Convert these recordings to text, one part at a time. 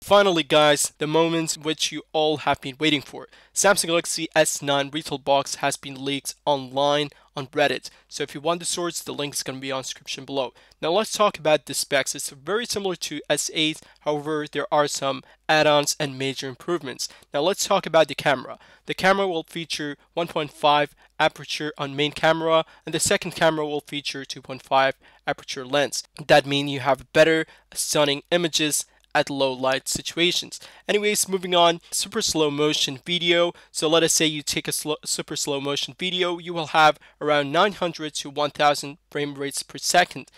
Finally guys, the moment which you all have been waiting for. Samsung Galaxy S9 retail box has been leaked online on Reddit. So if you want the source, the link is going to be on the description below. Now let's talk about the specs. It's very similar to S8, however there are some add-ons and major improvements. Now let's talk about the camera. The camera will feature 1.5 aperture on main camera, and the second camera will feature 2.5 aperture lens. That means you have better stunning images at low light situations. Anyways, moving on, super slow motion video. So let us say you take a super slow motion video, you will have around 900 to 1000 frame rates per second.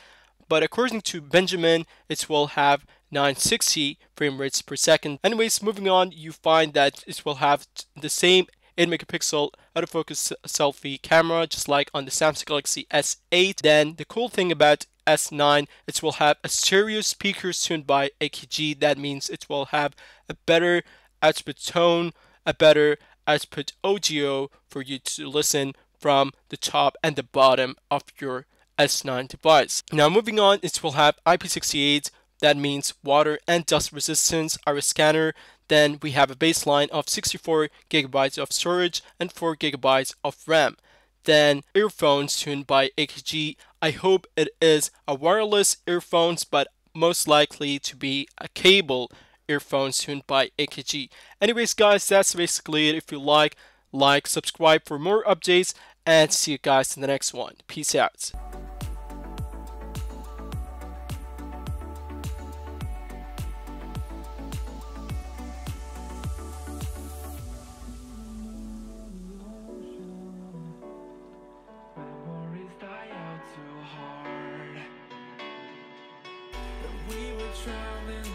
But according to Benjamin, it will have 960 frame rates per second. Anyways, moving on, you find that it will have the same 8 megapixel autofocus selfie camera, just like on the Samsung Galaxy S8. Then the cool thing about S9, it will have a stereo speakers tuned by AKG. That means it will have a better output tone, a better output audio for you to listen from the top and the bottom of your S9 device. Now moving on, it will have IP68. That means water and dust resistance, iris scanner. Then we have a baseline of 64 gigabytes of storage and 4 gigabytes of RAM. Then earphones tuned by AKG. I hope it is a wireless earphones, but most likely to be a cable earphones tuned by AKG. Anyways guys, that's basically it. If you like, subscribe for more updates, and see you guys in the next one. Peace out. We were traveling